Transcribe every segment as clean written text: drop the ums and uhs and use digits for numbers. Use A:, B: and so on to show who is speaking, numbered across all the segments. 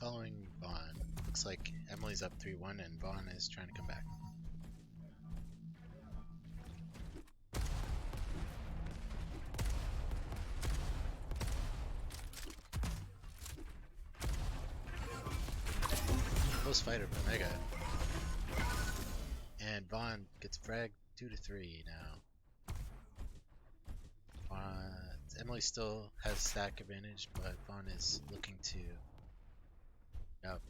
A: following Vaughn. Looks like Emily's up 3-1 and Vaughn is trying to come back. Close fight over Mega. And Vaughn gets fragged 2-3 now. Emily still has stack advantage, but Vaughn is looking to up.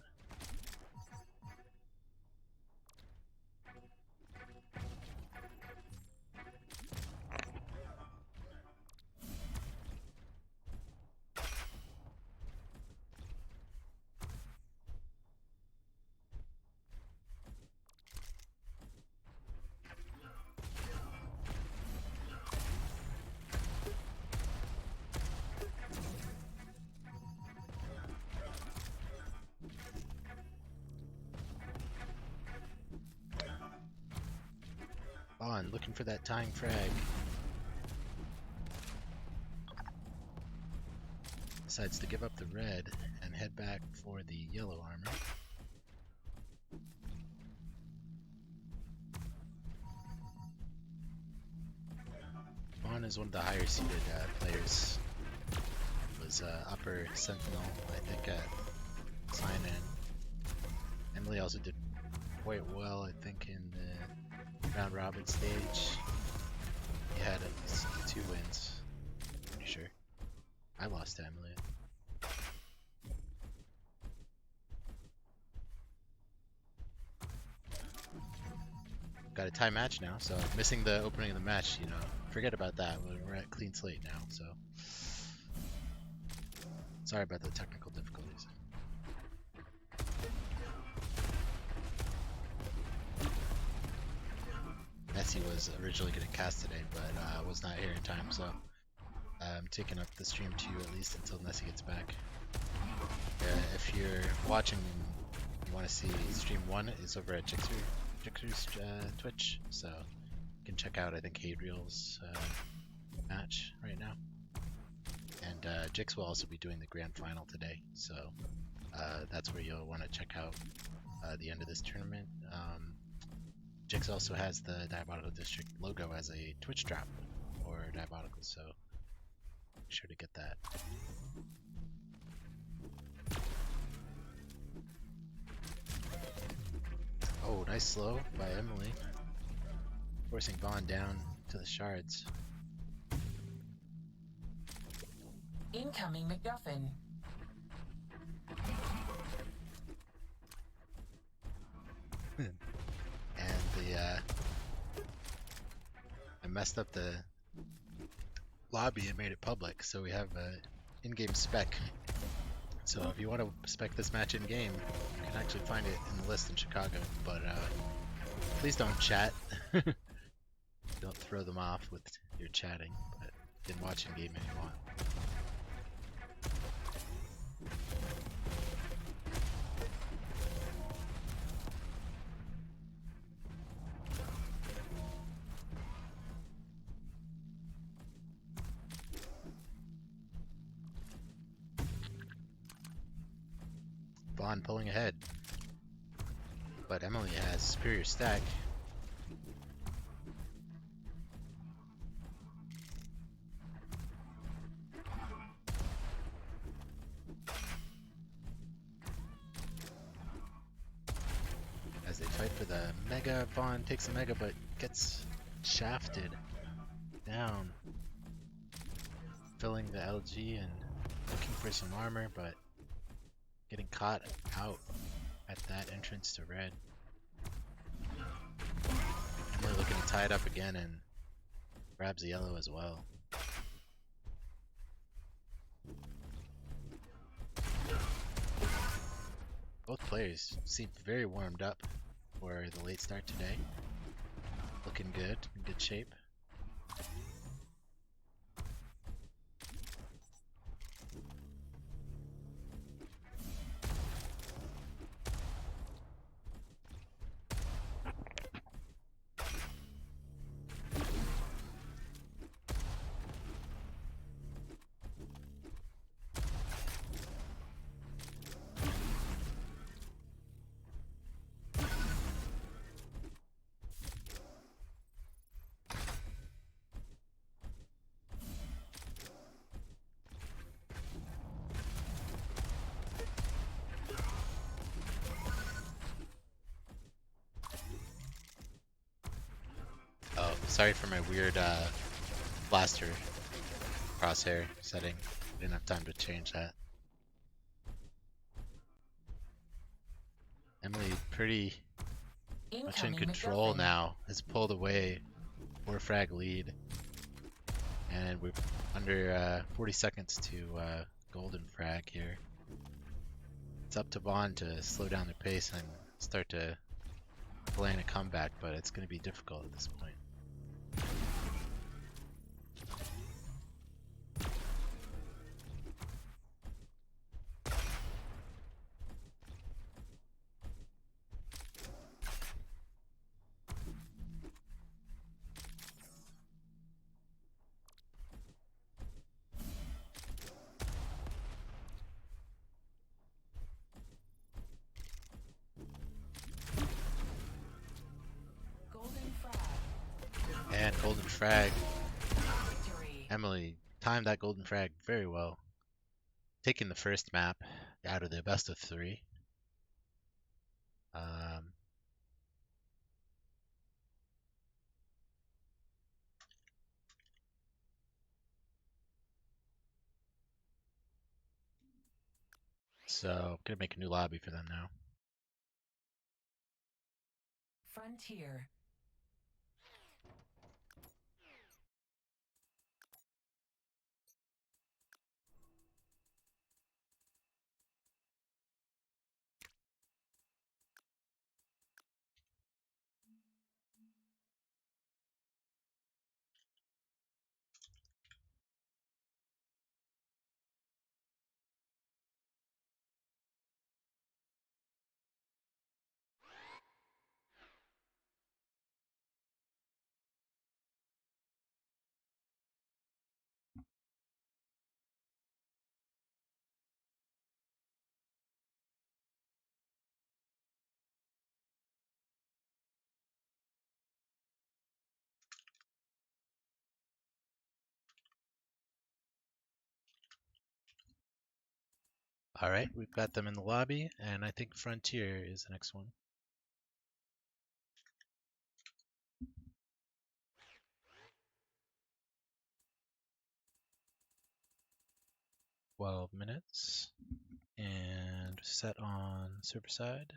A: Vaughn looking for that tying frag. Decides to give up the red and head back for the yellow armor. Vaughn is one of the higher seeded players. Was upper sentinel, I think, at sign-in. Emily also did quite well, I think, in the round robin stage. He had at least 2 wins, pretty sure. I lost to Emily. Got a tie match now, so missing the opening of the match, you know, forget about that. We're at clean slate now, so sorry about the technical difficulties. Nessie was originally going to cast today, but was not here in time, so I'm taking up the stream 2 at least until Nessie gets back. If you're watching and you want to see stream 1, is over at Jixer's Twitch, so you can check out, I think, Hadriel's match right now. And Jix will also be doing the grand final today, so that's where you'll want to check out the end of this tournament. Jix also has the Diabotical District logo as a Twitch drop for Diabotical, so make sure to get that. Oh, nice slow by Emily, forcing Vaughn down to the shards.
B: Incoming MacGuffin.
A: And I messed up the lobby and made it public, so we have a in-game spec. So if you want to spec this match in-game, you can actually find it in the list in Chicago, but please don't chat. Don't throw them off with your chatting, but you can watch in-game if you want. Vaughn pulling ahead, but Emily has superior stack. As they fight for the Mega, Vaughn takes the Mega but gets shafted down, filling the LG and looking for some armor, but getting caught out at that entrance to red. Emily looking to tie it up again and grabs the yellow as well. Both players seem very warmed up for the late start today. Looking good, in good shape. Sorry for my weird blaster crosshair setting. Didn't have time to change that. Emily pretty much in
B: Incoming
A: control
B: MacGuffin.
A: now. Has pulled away 4 frag lead. And we're under 40 seconds to golden frag here. It's up to Vaughn to slow down the pace and start to plan a comeback, but it's going to be difficult at this point.
B: Golden frag.
A: And golden frag.
B: Victory.
A: Emily timed that golden frag very well. Taking the first map out of the best of 3. So I'm gonna make a new lobby for them now.
B: Frontier.
A: Alright, we've got them in the lobby, and I think Frontier is the next one. 12 minutes. And set on server side.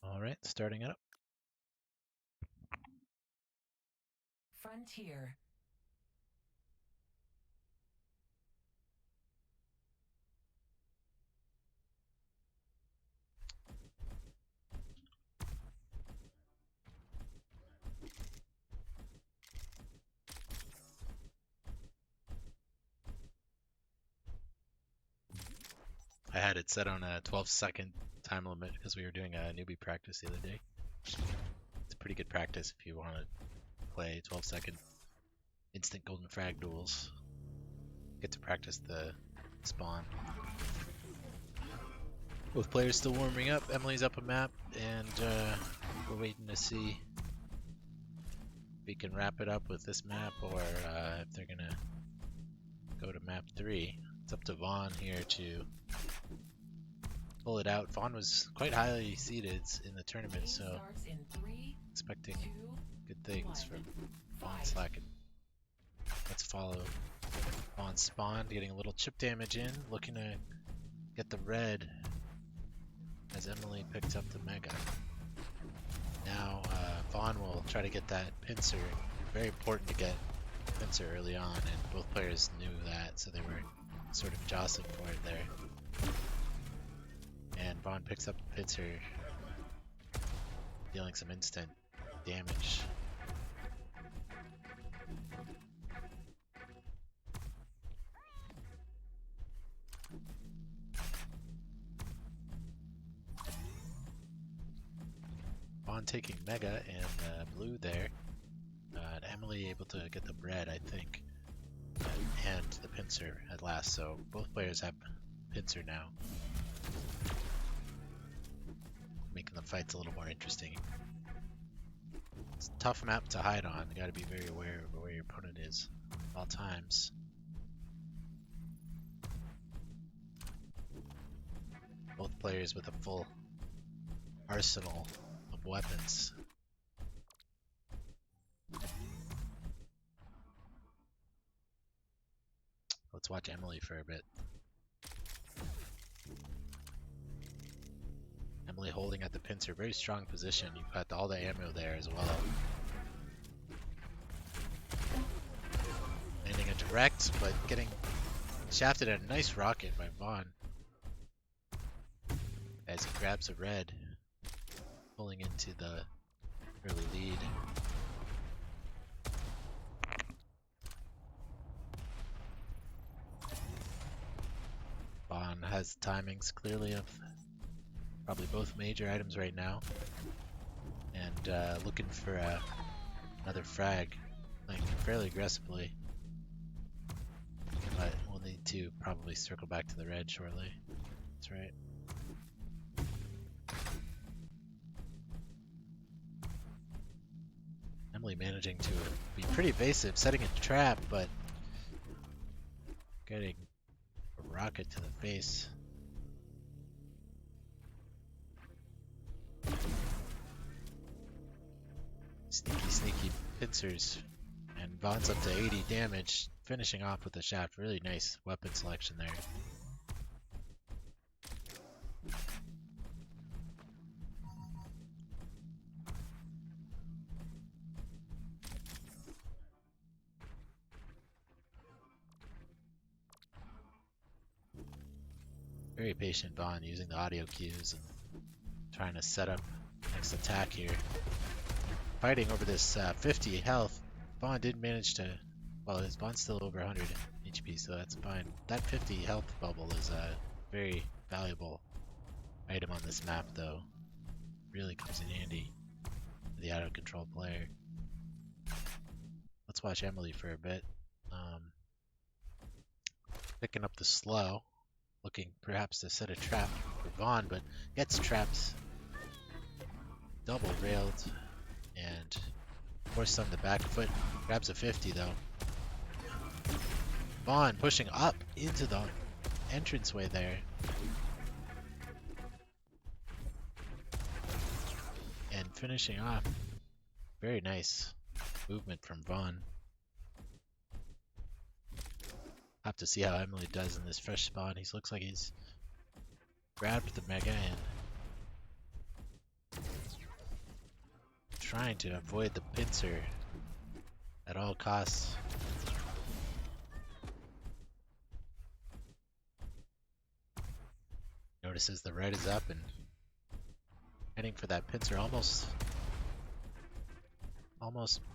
A: Alright, starting it up.
B: Frontier.
A: I had it set on a 12-second time limit because we were doing a newbie practice the other day. It's a pretty good practice if you want to play 12-second instant golden frag duels. Get to practice the spawn. Both players still warming up. Emily's up a map, and we're waiting to see if we can wrap it up with this map or if they're gonna go to map 3. It's up to Vaughn here to pull it out. Vaughn was quite highly seeded in the tournament, so
B: Starts in 3,
A: expecting
B: 2,
A: good things
B: 1.
A: from
B: Fight.
A: VonSlakken. Let's follow Vaughn spawn, getting a little chip damage in, looking to get the red as Emily picked up the mega. Now Vaughn will try to get that pincer. Very important to get pincer early on, and both players knew that, so they were sort of jostling for it there. And Vaughn picks up the pincer, dealing some instant damage. Vaughn taking mega and blue there. And Emily able to get the red, I think, and the pincer at last. So both players have pincer now, making the fights a little more interesting. It's a tough map to hide on. You gotta be very aware of where your opponent is at all times. Both players with a full arsenal of weapons. Let's watch Emily for a bit. Emily holding at the pincer, very strong position. You've got all the ammo there as well. Landing a direct, but getting shafted at a nice rocket by Vaughn. As he grabs a red, pulling into the early lead. Vaughn has timings clearly of probably both major items right now, and looking for another frag, playing fairly aggressively, but we'll need to probably circle back to the red shortly. That's right. Emily managing to be pretty evasive, setting a trap, but getting a rocket to the face. Sneaky pincers, and Vaughn's up to 80 damage, finishing off with a shaft. Really nice weapon selection there. Very patient Vaughn, using the audio cues and trying to set up next attack here. Fighting over this 50 health. Vaughn did manage to, well, his Vaughn's still over 100 HP, so that's fine. That 50 health bubble is a very valuable item on this map, though. Really comes in handy for the out of control player. Let's watch Emily for a bit. Picking up the slow, looking perhaps to set a trap for Vaughn, but gets trapped. Double railed and forced on the back foot. Grabs a 50 though. Vaughn pushing up into the entranceway there. And finishing off. Very nice movement from Vaughn. Have to see how Emily does in this fresh spawn. He looks like he's grabbed the mega and trying to avoid the pincer at all costs. Notices the red is up and heading for that pincer, almost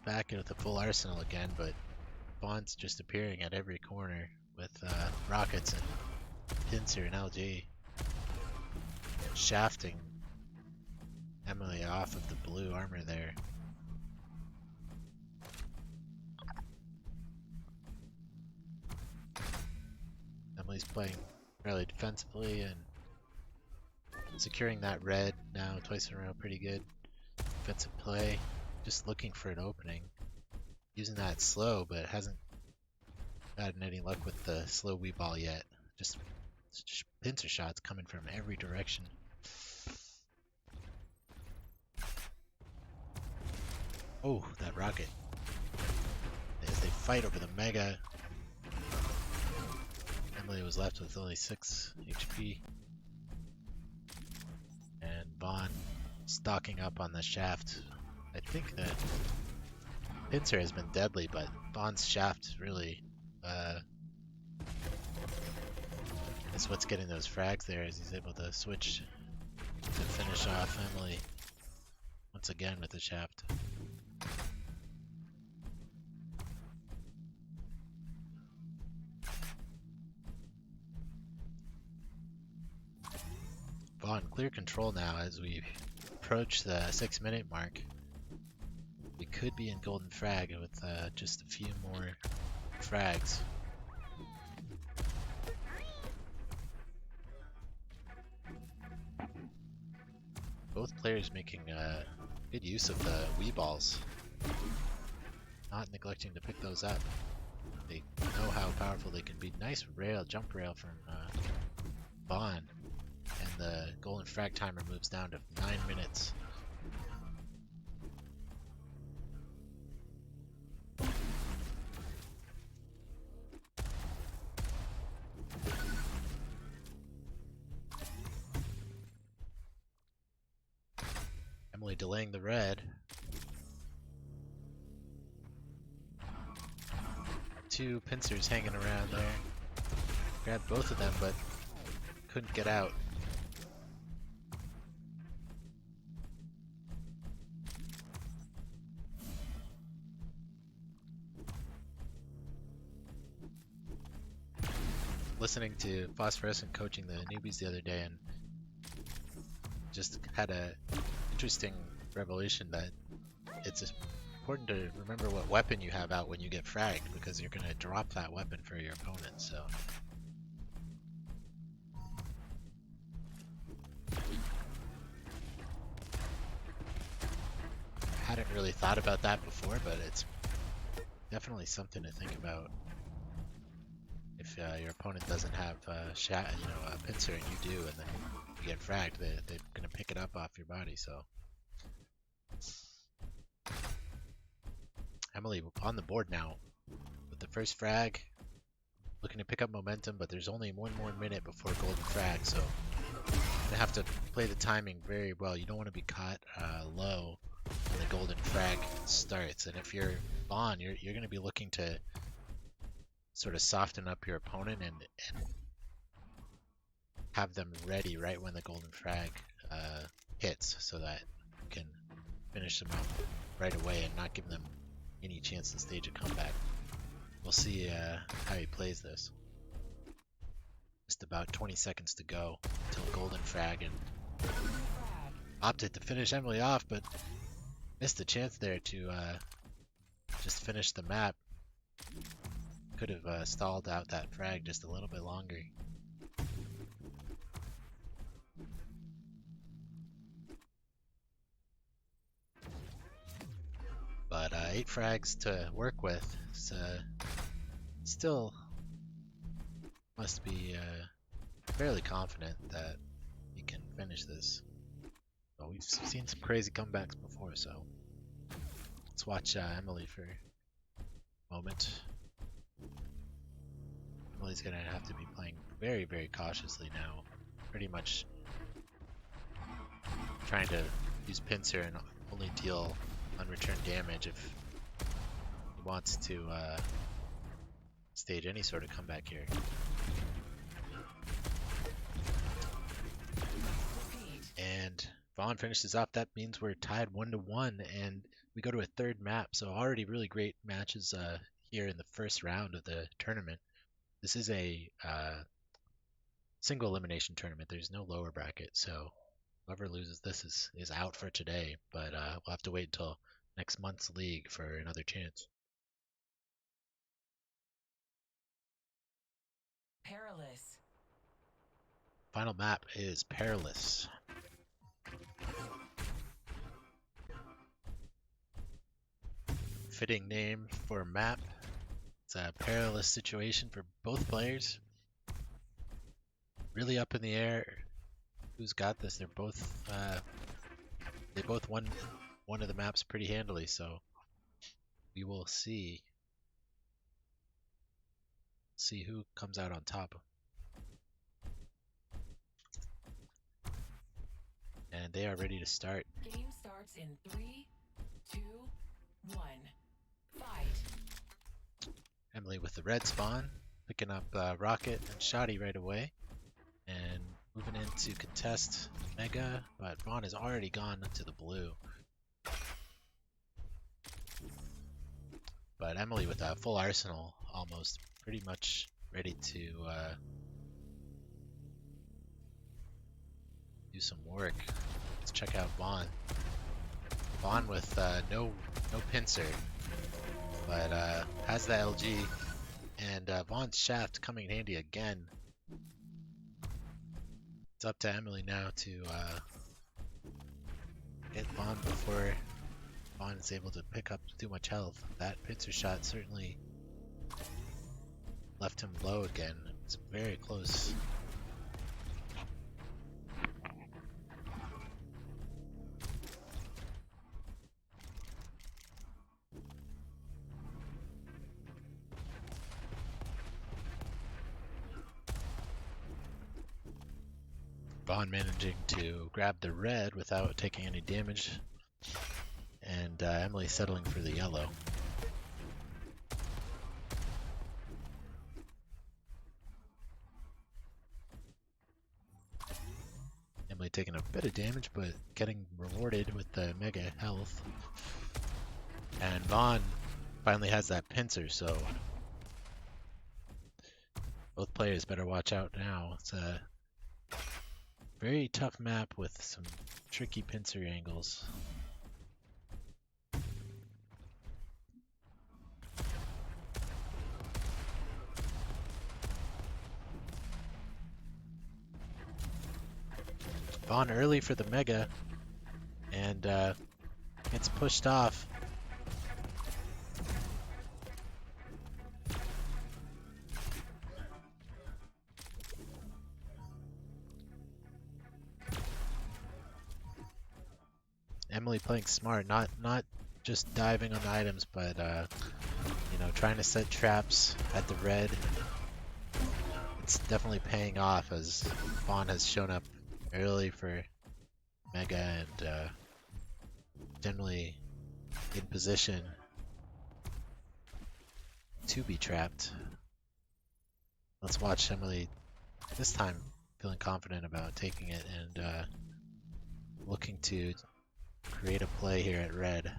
A: back with the full arsenal again, but Vaughn's just appearing at every corner with rockets and pincer and LG, shafting Emily off of the blue armor there. Emily's playing fairly defensively and securing that red now twice in a row. Pretty good defensive play. Just looking for an opening. Using that slow, but hasn't gotten any luck with the slow wee ball yet. Just pincer shots coming from every direction. Oh, that rocket. As they fight over the mega. Emily was left with only 6 HP. And Vaughn stocking up on the shaft. I think that pincer has been deadly, but Vaughn's shaft really is what's getting those frags there, as he's able to switch to finish off Emily once again with the shaft. Vaughn clear control now as we approach the 6-minute mark. We could be in golden frag with just a few more frags. Both players making good use of the Wii balls. not neglecting to pick those up. They know how powerful they can be. Nice rail, jump rail from Von. And the golden frag timer moves down to 9 minutes. Emily delaying the red. Two pincers hanging around there. Grabbed both of them, but couldn't get out. Listening to Phosphorescent coaching the newbies the other day, and just had a interesting revelation that it's important to remember what weapon you have out when you get fragged, because you're going to drop that weapon for your opponent. So I hadn't really thought about that before, but it's definitely something to think about. If your opponent doesn't have a pincer and you do, and then you get fragged, they're going to pick it up off your body. So Emily on the board now with the first frag, looking to pick up momentum, but there's only 1 more minute before golden frag, so you have to play the timing very well. You don't want to be caught low when the golden frag starts, and if you're on, you're going to be looking to sort of soften up your opponent and have them ready right when the golden frag hits, so that you can finish them up right away and not give them any chance to stage a comeback. We'll see how he plays this. Just about 20 seconds to go until golden frag, and opted to finish Emily off, but missed a chance there to just finish the map. Could have stalled out that frag just a little bit longer. But 8 frags to work with, so still must be fairly confident that he can finish this. Well, we've seen some crazy comebacks before, so let's watch Emily for a moment. Emily's gonna have to be playing very, very cautiously now. Pretty much trying to use pincer and only deal unreturned damage if he wants to stage any sort of comeback here. And Vaughn finishes off. That means we're tied 1-1, and we go to a third map. So already really great matches here in the first round of the tournament. This is a single elimination tournament. There's no lower bracket, so whoever loses this is out for today. But we'll have to wait until next month's league for another chance.
B: Perilous.
A: Final map is Perilous. Fitting name for a map. It's a perilous situation for both players. Really up in the air. Who's got this? They're both they both won one of the maps pretty handily, so we will see who comes out on top. And they are ready to start.
B: Game starts in 3, 2, 1. Fight.
A: Emily with the red spawn, picking up Rocket and Shoddy right away, and moving in to contest Mega, but Vaughn has already gone to the blue. But Emily with a full arsenal, almost pretty much ready to do some work. Let's check out Vaughn. Vaughn with no pincer, but has the LG, and Vaughn's shaft coming in handy again. It's up to Emily now to get Vaughn before Vaughn is able to pick up too much health. That pincer shot certainly left him low again. It's very close. Von managing to grab the red without taking any damage, and Emily settling for the yellow. Emily taking a bit of damage, but getting rewarded with the mega health. And Von finally has that pincer, so both players better watch out now. It's a very tough map with some tricky pincer angles. Von early for the mega, and gets pushed off. Emily playing smart, not just diving on the items, but you know, trying to set traps at the red. It's definitely paying off as Von has shown up early for mega and generally in position to be trapped. Let's watch Emily this time feeling confident about taking it and looking to create a play here at red.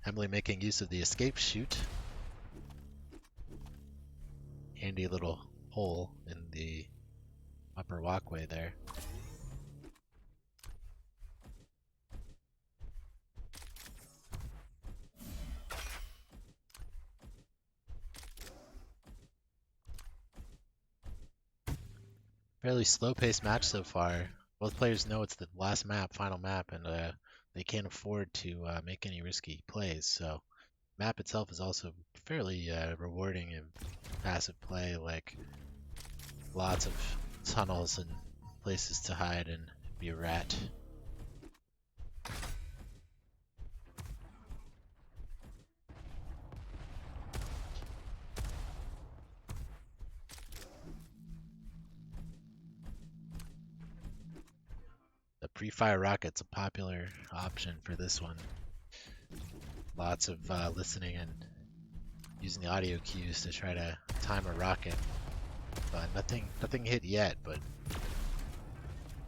A: Emily making use of the escape chute. Handy little hole in the upper walkway there. Fairly slow-paced match so far. Both players know it's the last map, final map, and they can't afford to make any risky plays. So, map itself is also fairly rewarding and passive play, like lots of tunnels and places to hide and be a rat. The pre-fire rocket's a popular option for this one. Lots of listening and using the audio cues to try to time a rocket. But nothing hit yet, but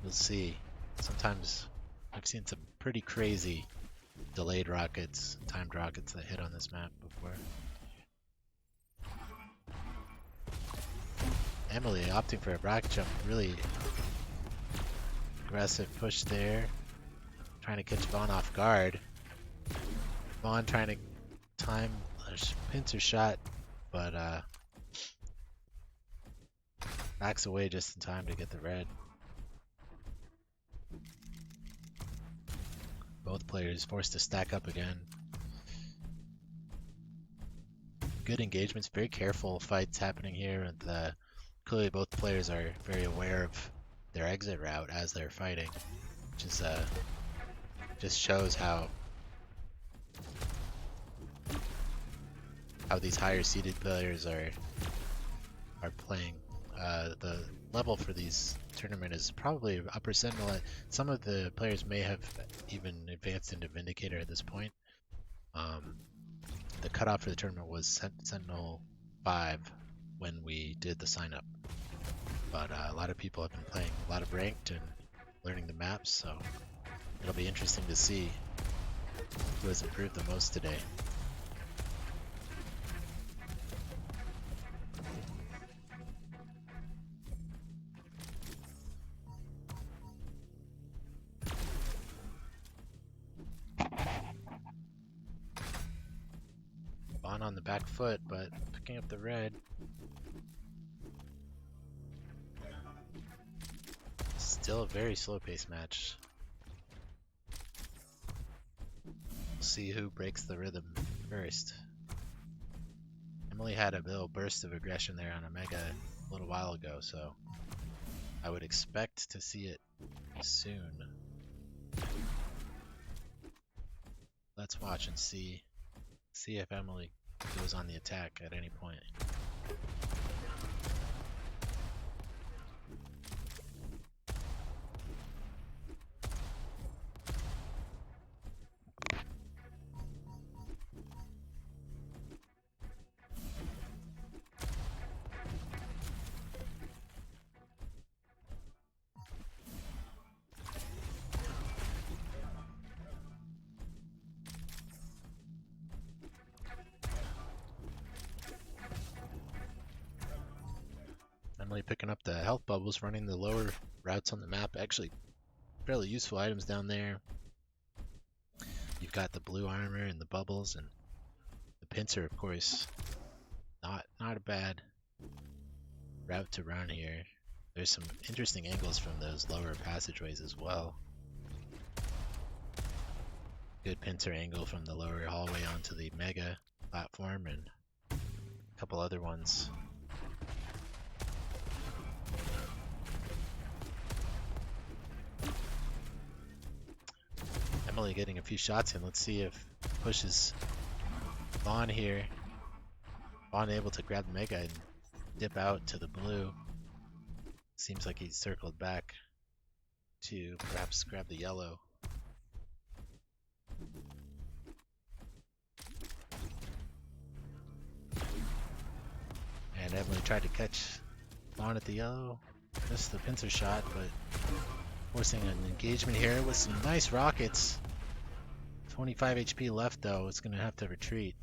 A: we'll see. Sometimes I've seen some pretty crazy delayed rockets, timed rockets that hit on this map before. Emily opting for a rocket jump, really aggressive push there. Trying to catch Von off guard. Von trying to time a pincer shot, but backs away just in time to get the red. Both players forced to stack up again. Good engagements, very careful fights happening here, and clearly both players are very aware of their exit route as they're fighting, which is just shows how these higher seeded players are playing. The level for these tournament is probably upper Sentinel. Some of the players may have even advanced into Vindicator at this point. The cutoff for the tournament was Sentinel 5 when we did the sign up. But a lot of people have been playing a lot of ranked and learning the maps, so it'll be interesting to see who has improved the most today. on the back foot, but picking up the red. Still a very slow-paced match. We'll see who breaks the rhythm first. Emily had a little burst of aggression there on a Mega a little while ago, so I would expect to see it soon. Let's watch and see if Emily goes on the attack at any point. Emily picking up the health bubbles, running the lower routes on the map. Actually, fairly useful items down there. You've got the blue armor and the bubbles, and the pincer, of course. Not a bad route to run here. There's some interesting angles from those lower passageways as well. Good pincer angle from the lower hallway onto the Mega platform, and a couple other ones. Emily getting a few shots in. Let's see if pushes Vaughn here. Vaughn able to grab the Mega and dip out to the blue. Seems like he's circled back to perhaps grab the yellow. And Emily tried to catch Vaughn at the yellow. Missed the pincer shot, but forcing an engagement here with some nice rockets. 25 HP left though, it's going to have to retreat.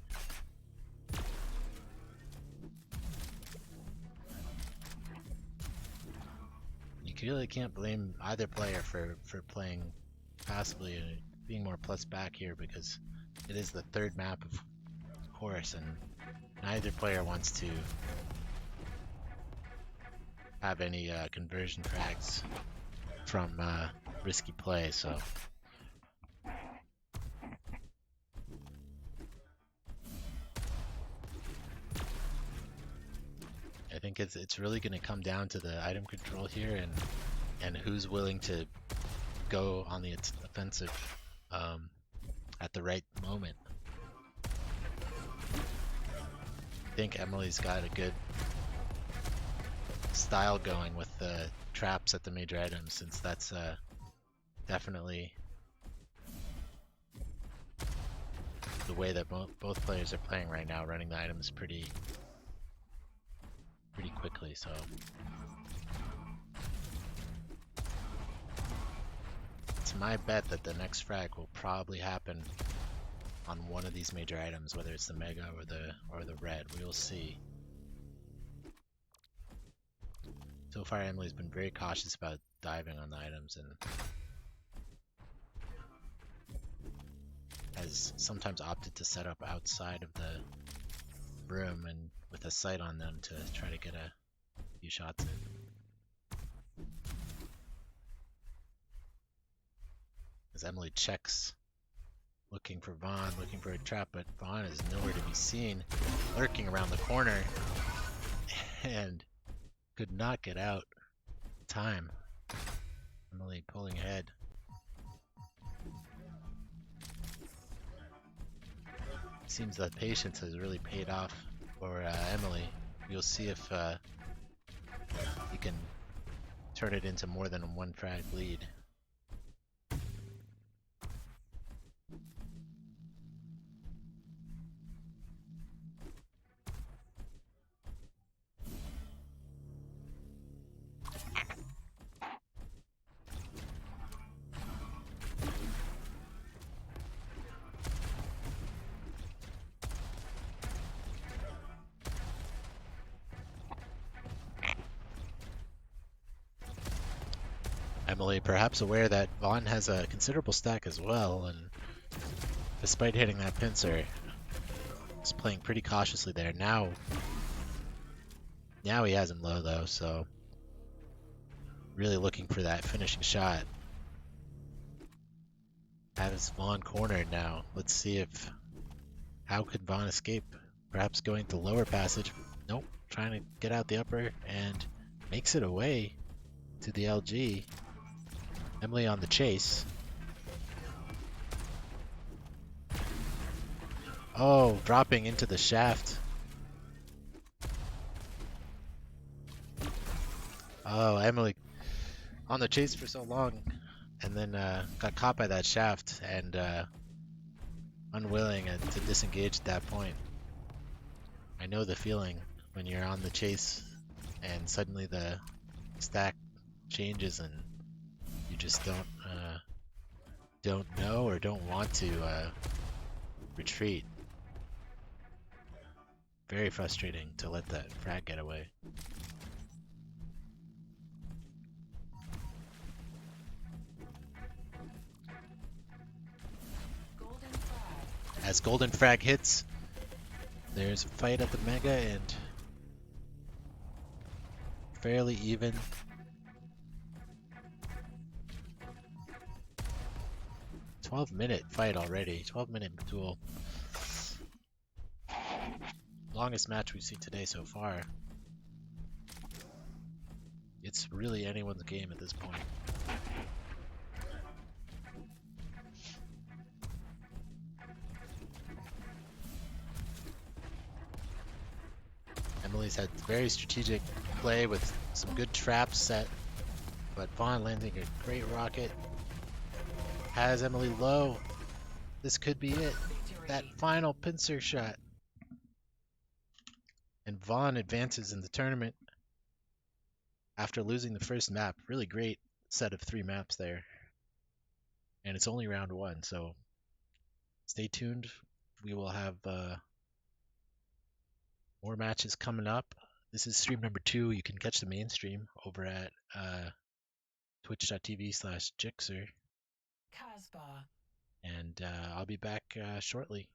A: You really can't blame either player for playing passively and being more plus back here, because it is the third map of course, and neither player wants to have any conversion frags from risky play, so I think it's really going to come down to the item control here and who's willing to go on the offensive at the right moment. I think Emily's got a good style going with the traps at the major items, since that's definitely the way that both players are playing right now, running the items pretty quickly. So it's my bet that the next frag will probably happen on one of these major items, whether it's the Mega or the red. We will see. So far, Emily's been very cautious about diving on the items and has sometimes opted to set up outside of the room and with a sight on them to try to get a few shots in. As Emily checks, looking for Vaughn, looking for a trap, but Vaughn is nowhere to be seen, lurking around the corner, and could not get out in time. Emily pulling ahead. Seems that patience has really paid off for Emily. We'll see if you can turn it into more than a one frag lead. Emily perhaps aware that Vaughn has a considerable stack as well, and despite hitting that pincer, He's playing pretty cautiously there. Now he has him low though, so really looking for that finishing shot. Has Vaughn cornered now. Let's see if how could Vaughn escape? Perhaps going to lower passage. Nope, trying to get out the upper and makes it away to the LG. Emily on the chase. Oh, dropping into the shaft. Oh, Emily on the chase for so long and then got caught by that shaft and unwilling to disengage at that point. I know the feeling when you're on the chase and suddenly the stack changes and you just don't know or don't want to retreat. Very frustrating to let that frag get away.
B: Golden flag.
A: As golden frag hits, there's a fight at the mega and fairly even. "12-minute fight already. 12-minute duel. Longest match we've seen today so far. It's really anyone's game at this point. Emily's had very strategic play with some good traps set, but Vaughn landing a great rocket. Has Emily low. This could be it. That final pincer shot. And Vaughn advances in the tournament after losing the first map. Really great set of 3 maps there. And it's only round 1, so stay tuned. We will have more matches coming up. This is stream number 2. You can catch the main stream over at twitch.tv/Jixer.
B: Casbah.
A: And I'll be back shortly.